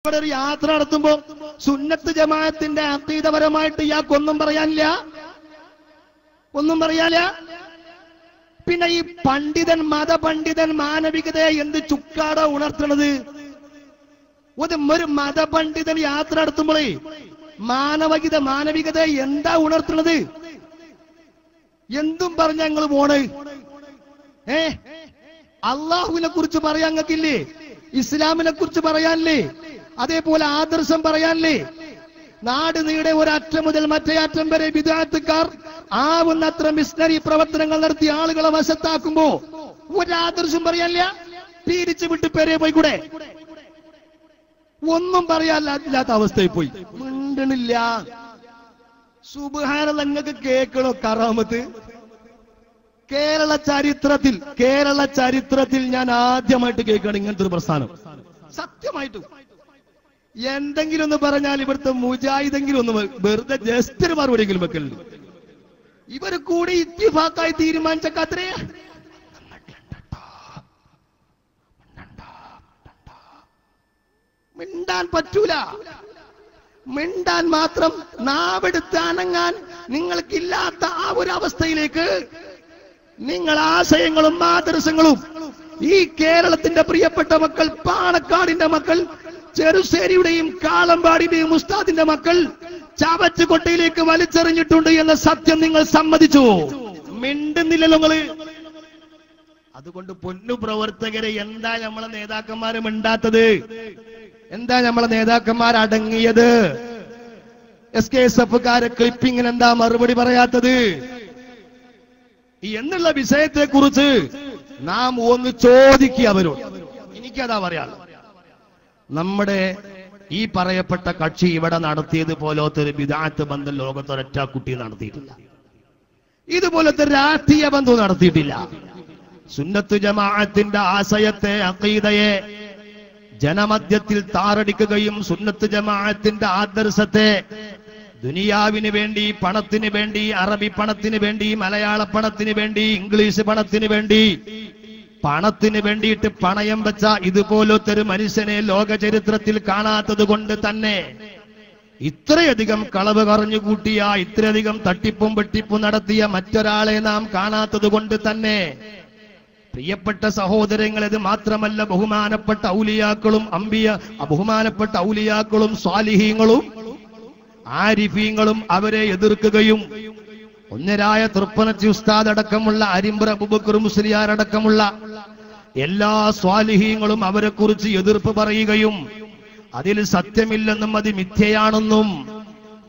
ഇവിടെ ഒരു യാത്ര നടത്തുമ്പോ സുന്നത്ത് ജമാഅത്തിന്റെ അഖീദപരമായിട്ട് ഇയാൾക്കൊന്നും പറയാനില്ല, ഒന്നും പറയാനില്ല. പിന്നെ ഈ പണ്ഡിതൻ, മതപണ്ഡിതൻ മാനവികതയെ എന്ത് ചുക്കാടോ ഉണർത്തണത്? ഒരു മതപണ്ഡിതൻ യാത്ര നടത്തുമ്പോഴേ മാനവികത എന്താ ഉണർത്തണത്? എന്തും പറഞ്ഞ ഞങ്ങൾ പോണ്. അള്ളാഹുവിനെ കുറിച്ച് പറയാൻ ഞങ്ങൾക്കില്ലേ? ഇസ്ലാമിനെ കുറിച്ച് പറയാനില്ലേ? അതേപോലെ ആദർശം പറയാനില്ലേ? നാട് നീടെ ഒരറ്റം മുതൽ മറ്റേ അറ്റം വരെ ബിദ്അത്തുകാർ ആവുന്നത്ര മിഷണറി പ്രവർത്തനങ്ങൾ നടത്തി ആളുകളെ വശത്താക്കുമ്പോ ഒരാദർശം പറയാനില്ല. തിരിച്ചു വിട്ട് പേരെ പോയിക്കൂടെ? ഒന്നും പറയാനില്ലാത്ത അവസ്ഥയിൽ പോയി മിണ്ടണില്ല. സുബ്ഹാനല്ലാഹ്, നിങ്ങൾക്ക് കേൾക്കണോ കറാമത്ത്? കേരള ചരിത്രത്തിൽ ഞാൻ ആദ്യമായിട്ട് കേൾക്കുകയാണ് ഇങ്ങനത്തെ ഒരു പ്രസ്ഥാനം. സത്യമായിട്ടും എന്തെങ്കിലും ഒന്ന് പറഞ്ഞാൽ ഇവിടുത്തെ മുജാഹിദെങ്കിലും ഒന്ന് വെറുതെ ജസ്റ്റ് ഒരു മറുപടിയെങ്കിലും വെക്കലുണ്ട്. ഇവർ കൂടി ഇത്തിഫാക്കായി തീരുമാനിച്ചത്രേ മിണ്ടാൻ പറ്റൂല. മിണ്ടാൻ മാത്രം നാവെടുത്ത് അനങ്ങാൻ നിങ്ങൾക്കില്ലാത്ത ആ ഒരു അവസ്ഥയിലേക്ക് നിങ്ങൾ ആശയങ്ങളും ആദർശങ്ങളും ഈ കേരളത്തിന്റെ പ്രിയപ്പെട്ട മക്കൾ, പാണക്കാടിന്റെ മക്കൾ, ചെറുശ്ശേരിയുടെയും കാളമ്പാടിന്റെയും ഉസ്താദിന്റെ മക്കൾ ചവച്ചുകൊട്ടയിലേക്ക് വലിച്ചെറിഞ്ഞിട്ടുണ്ട് എന്ന സത്യം നിങ്ങൾ സമ്മതിച്ചു. മിണ്ടുന്നില്ലല്ലോ നിങ്ങള്. അതുകൊണ്ട് പൊന്നു പ്രവർത്തകരെ, എന്താ നമ്മളെ നേതാക്കന്മാര് മിണ്ടാത്തത്? എന്താ നമ്മളെ നേതാക്കന്മാർ അടങ്ങിയത്? SKSFക്കാരെ ക്ലിപ്പിങ്ങിന് എന്താ മറുപടി പറയാത്തത് എന്നുള്ള വിഷയത്തെ കുറിച്ച് നാം ഒന്ന് ചോദിക്കുക അവരോട്. എനിക്കതാ പറയാനുള്ളത്. നമ്മുടെ ഈ പറയപ്പെട്ട കക്ഷി ഇവിടെ നടത്തിയത് പോലത്തെ ഒരു ബിദ്അത്ത് ബന്ധം ലോകത്തൊരൊറ്റ കുട്ടി നടത്തിയിട്ടില്ല. ഇതുപോലത്തെ രാഷ്ട്രീയ ബന്ധം നടത്തിയിട്ടില്ല. സുന്നത്ത് ജമാഅത്തിന്റെ ആശയത്തെ, അഖീദയെ ജനമധ്യത്തിൽ താറടിക്കുകയും സുന്നത്ത് ജമാഅത്തിന്റെ ആദർശത്തെ ദുനിയാവിന് വേണ്ടി, പണത്തിന് വേണ്ടി, അറബി പണത്തിന് വേണ്ടി, മലയാള പണത്തിന് വേണ്ടി, ഇംഗ്ലീഷ് പണത്തിന് വേണ്ടി, പണത്തിന് വേണ്ടിയിട്ട് പണയം വെച്ച ഇതുപോലത്തെ ഒരു മനുഷ്യനെ ലോക ചരിത്രത്തിൽ കാണാത്തത് കൊണ്ട് തന്നെ, ഇത്രയധികം കളവ് കറഞ്ഞുകൂട്ടിയ, ഇത്രയധികം തട്ടിപ്പും വെട്ടിപ്പും നടത്തിയ മറ്റൊരാളെ നാം കാണാത്തത് കൊണ്ട് തന്നെ, പ്രിയപ്പെട്ട സഹോദരങ്ങൾ, ഇത് മാത്രമല്ല, ബഹുമാനപ്പെട്ട ഔലിയാക്കളും ബഹുമാനപ്പെട്ട ഔലിയാക്കളും സ്വാലിഹീങ്ങളും ആരിഫീങ്ങളും അവരെ എതിർക്കുകയും ഒന്നരായ തൃപ്പനച്ചി ഉസ്താദ് അടക്കമുള്ള അരിമ്പ്ര അബൂബക്കർ മുസ്ലിയാർ അടക്കമുള്ള എല്ലാ സ്വാലിഹീങ്ങളും അവരെ കുറിച്ച് എതിർപ്പ് പറയുകയും അതിൽ സത്യമില്ലെന്നും അത് മിഥ്യയാണെന്നും,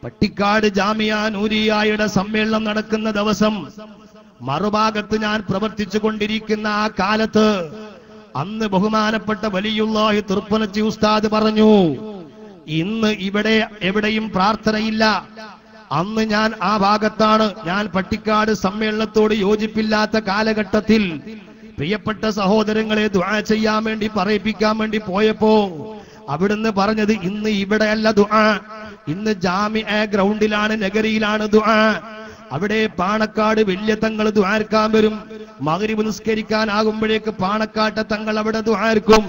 പട്ടിക്കാട് ജാമിയ നൂരിയായുടെ സമ്മേളനം നടക്കുന്ന ദിവസം മറുഭാഗത്ത് ഞാൻ പ്രവർത്തിച്ചു കൊണ്ടിരിക്കുന്ന ആ കാലത്ത് അന്ന് ബഹുമാനപ്പെട്ട വലിയുള്ളാഹി തൃപ്പനച്ചി ഉസ്താദ് പറഞ്ഞു, ഇന്ന് ഇവിടെ എവിടെയും പ്രാർത്ഥനയില്ല. അന്ന് ഞാൻ ആ ഭാഗത്താണ്. ഞാൻ പട്ടിക്കാട് സമ്മേളനത്തോട് യോജിപ്പില്ലാത്ത കാലഘട്ടത്തിൽ പ്രിയപ്പെട്ട സഹോദരങ്ങളെ ദുആ ചെയ്യാൻ വേണ്ടി, പറയിപ്പിക്കാൻ വേണ്ടി പോയപ്പോ അവിടുന്ന് പറഞ്ഞത്, ഇന്ന് ഇവിടെയല്ല ദുആ, ഇന്ന് ജാമിഅ ഗ്രൗണ്ടിലാണ്, നഗരിയിലാണ് ദുആ. അവിടെ പാണക്കാട് വലിയ തങ്ങൾ ദുആർക്കാൻ വരും. മഗ്രിബ് നിസ്കരിക്കാനാകുമ്പോഴേക്ക് പാണക്കാട്ടെ തങ്ങൾ അവിടെ ദുആർക്കും.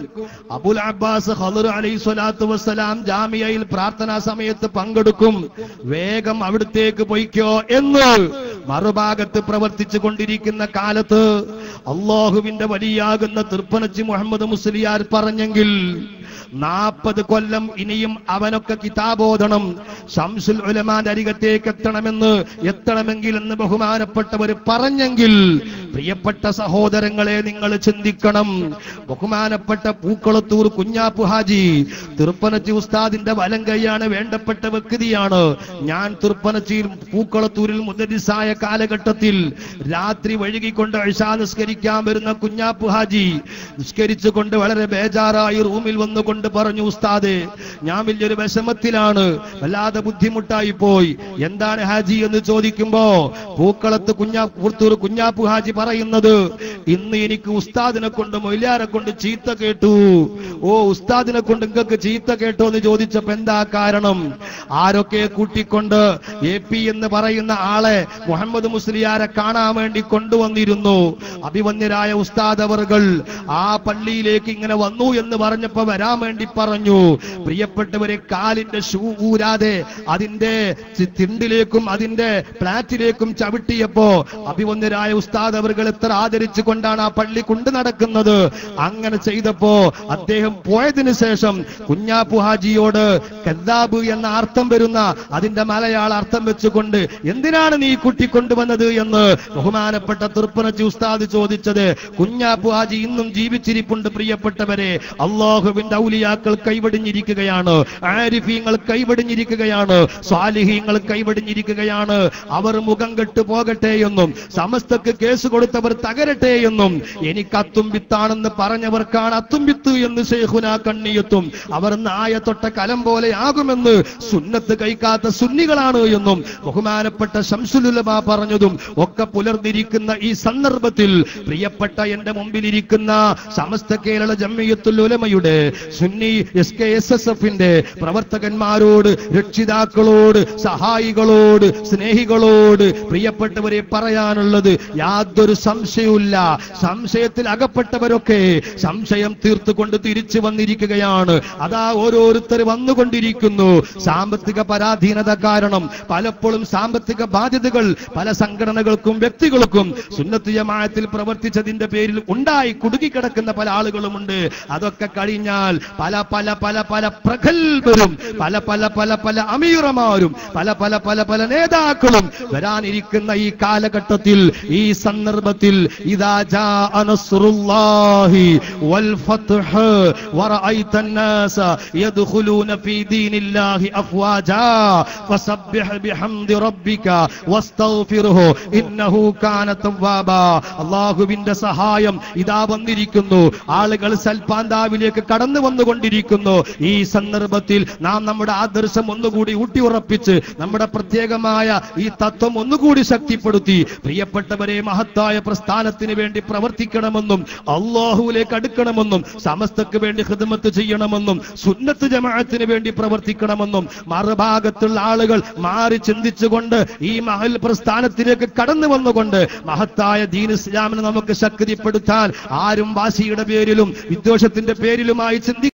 അബുൽ അബ്ബാസ് ഖദർ അലൈഹി സ്വലാത്തു വസ്സലാം ജാമിയയിൽ പ്രാർത്ഥനാ സമയത്ത് പങ്കെടുക്കും. വേഗം അവിടത്തേക്ക് പോയിക്കോ എന്ന് മറുഭാഗത്ത് പ്രവർത്തിച്ചു കൊണ്ടിരിക്കുന്ന കാലത്ത് അള്ളാഹുവിന്റെ വലിയാകുന്ന തൃപ്പനച്ചി മുഹമ്മദ് മുസ്ലിയാർ പറഞ്ഞെങ്കിൽ 40 കൊല്ലം ഇനിയും അവനൊക്കെ കിതാബോധണം, ശംസുൽ ഉലമാന്റെ അരികത്തേക്ക് എത്തണമെങ്കിൽ എന്ന് ബഹുമാനപ്പെട്ടവർ പറഞ്ഞെങ്കിൽ, പ്രിയപ്പെട്ട സഹോദരങ്ങളെ, നിങ്ങൾ ചിന്തിക്കണം. ബഹുമാനപ്പെട്ട പൂക്കളത്തൂർ കുഞ്ഞാപ്പു ഹാജി തൃപ്പനച്ചി ഉസ്താദിന്റെ വലം കൈയാണ്, വേണ്ടപ്പെട്ട വ്യക്തിയാണ്. ഞാൻ തൃപ്പനച്ചിയിൽ പൂക്കളത്തൂരിൽ മുദരിസായ കാലഘട്ടത്തിൽ രാത്രി വഴുകിക്കൊണ്ട് ഇശാ നിസ്കരിക്കാൻ വരുന്ന കുഞ്ഞാപ്പു ഹാജി നിസ്കരിച്ചുകൊണ്ട് വളരെ ബേജാറായി റൂമിൽ വന്നുകൊണ്ട് പറഞ്ഞു, ഉസ്താദേ, ഞാൻ വലിയൊരു വിഷമത്തിലാണ്, വല്ലാതെ ബുദ്ധിമുട്ടായി പോയി. എന്താണ് ഹാജി എന്ന് ചോദിക്കുമ്പോ പൂക്കളത്ത് കുഞ്ഞാപ്പു ഹാജി പറയുന്നത്, ഇന്ന് എനിക്ക് ഉസ്താദിനെ കൊണ്ട്, മൊയ്ലാരെ കൊണ്ട് ചീത്ത കേട്ടു. ഓ, ഉസ്താദിനെ കൊണ്ട് നിങ്ങൾക്ക് ചീത്ത കേട്ടോ എന്ന് ചോദിച്ചപ്പോ എന്താ കാരണം? ആരൊക്കെ കൂട്ടിക്കൊണ്ട് AP എന്ന് പറയുന്ന ആളെ മുഹമ്മദ് മുസ്ലിയാരെ കാണാൻ വേണ്ടി കൊണ്ടുവന്നിരുന്നു. അഭിവന്യരായ ഉസ്താദ് അവർകൾ ആ പള്ളിയിലേക്ക് ഇങ്ങനെ വന്നു എന്ന് പറഞ്ഞപ്പോ വരാൻ വേണ്ടി പറഞ്ഞു. പ്രിയപ്പെട്ട പ്രിയപ്പെട്ടവരെ, കാലിന്റെ ഷൂ ഊരാതെ അതിന്റെ തിണ്ടിലേക്കും അതിന്റെ ഫ്ലാറ്റിലേക്കും ചവിട്ടിയപ്പോ അഭിവന്ദരായ ഉസ്താദ് അവർകൾ എത്ര ആദരിച്ചു കൊണ്ടാണ് ആ പള്ളി കൊണ്ടു നടക്കുന്നത്. അങ്ങനെ ചെയ്തപ്പോ അദ്ദേഹം പോയതിനു ശേഷം കുഞ്ഞാപ്പു ഹാജിയോട് കദ്ദാബ് എന്ന അർത്ഥം വരുന്ന അതിന്റെ മലയാള അർത്ഥം വെച്ചുകൊണ്ട് എന്തിനാണ് നീ കുട്ടി കൊണ്ടുവന്നത് എന്ന് ബഹുമാനപ്പെട്ട തൃപ്പനച്ചി ഉസ്താദ് ചോദിച്ചത്. കുഞ്ഞാപ്പു ഹാജി ഇന്നും ജീവിച്ചിരിപ്പുണ്ട്. പ്രിയപ്പെട്ടവരെ, അല്ലാഹുവിന്റെ ഔലിയാക്കൾ കൈവടിഞ്ഞിരിക്കുകയാണ്, ആരിഫീങ്ങൾ കൈവടിഞ്ഞിരിക്കുകയാണ്, സ്വാലിഹീങ്ങൾ കൈവടിഞ്ഞിരിക്കുകയാണ്. അവർ മുഖം കെട്ടു പോകട്ടെ എന്നും സമസ്തക്ക് കേസ് കൊടുത്തവർ തകരട്ടെ എന്നും എനിക്ക് അത്തുംബിത്താണെന്ന് പറഞ്ഞവർക്കാണ് അത്തുംബിത്ത് എന്ന് ശൈഖുനാ കണ്ണിയത്തും അവർ നായ തൊട്ട കലം പോലെ ആകുമെന്ന് സുന്നത്ത് കഴിക്കാത്ത സുന്നികളാണ് എന്നും ബഹുമാനപ്പെട്ട ശംസുൽ ഉലമ പറഞ്ഞതും ഒക്കെ പുലർന്നിരിക്കുന്ന ഈ സന്ദർഭത്തിൽ പ്രിയപ്പെട്ട എന്റെ മുമ്പിലിരിക്കുന്ന സമസ്ത കേരള ജംഇയ്യത്തുൽ ഉലമയുടെ സുന്നി SKSSFന്റെ പ്രവർത്തകന്മാരോട്, രക്ഷിതാക്കളോട്, സഹായികളോട്, സ്നേഹികളോട് പ്രിയപ്പെട്ടവരെ പറയാനുള്ളത്, യാതൊരു സംശയവുമില്ല, സംശയത്തിൽ അകപ്പെട്ടവരൊക്കെ സംശയം തീർത്തുകൊണ്ട് തിരിച്ചു വന്നിരിക്കുകയാണ്. അതാ ഓരോരുത്തർ വന്നുകൊണ്ടിരിക്കുന്നു. സാമ്പത്തിക പരാധീനത കാരണം പലപ്പോഴും സാമ്പത്തിക ബാധ്യതകൾ പല സംഘടനകൾക്കും വ്യക്തികൾക്കും സുന്നത്ത് ജമാഅത്തിൽ പ്രവർത്തിച്ചതിന്റെ പേരിൽ ഉണ്ടായി കുടുങ്ങിക്കിടക്കുന്ന പല ആളുകളുമുണ്ട്. അതൊക്കെ കഴിഞ്ഞാൽ പല പല പല പല പ്രഗത്ഭരും പല പല പല പല അമീറമാരും പല പല പല പല നേതാക്കളും വരാനിരിക്കുന്ന ഈ കാലഘട്ടത്തിൽ, ഈ സന്ദർഭത്തിൽ ഇദാ ജാഅ നസ്റുല്ലാഹി വൽ ഫത്ഹ് വറഅയ്ത الناس يدخلون في دين الله أفواجا فسبح بحمد ربك واستغفره إنه كان توابا. അല്ലാഹുവിന്റെ സഹായം ഇതാ വന്നിരിക്കുന്നു. ആളുകൾ സൽപാന്താവിലേക്ക് കടന്നു വന്നുകൊണ്ടിരിക്കുന്നു. ഈ സന്ദർഭത്തിൽ നാം നമ്മുടെ ആദർശം ഒന്നുകൂടി ഊട്ടിയുറപ്പിച്ച് നമ്മുടെ പ്രത്യേകമായ ഈ തത്വം ഒന്നുകൂടി ശക്തിപ്പെടുത്തി പ്രിയപ്പെട്ടവരെ, മഹത്തായ പ്രസ്ഥാനത്തിന് വേണ്ടി പ്രവർത്തിക്കണമെന്നും അല്ലാഹുവിലേക്ക് അടുക്കണമെന്നും സമസ്തക്ക് വേണ്ടി ഖിദ്മത്ത് ചെയ്യണമെന്നും സുന്നത്ത് ജമാഅത്തിന് വേണ്ടി പ്രവർത്തിക്കണമെന്നും മറുഭാഗത്തുള്ള ആളുകൾ മാറി ചിന്തിച്ചുകൊണ്ട് ഈ മഹൽ പ്രസ്ഥാനത്തിലേക്ക് കടന്നു വന്നുകൊണ്ട് മഹത്തായ ദീൻ ഇസ്ലാമിനെ നമുക്ക് ശക്തിപ്പെടുത്താൻ ആരും വാശിയുടെ പേരിലും വിദ്വേഷത്തിന്റെ പേരിലുമായി ചിന്തി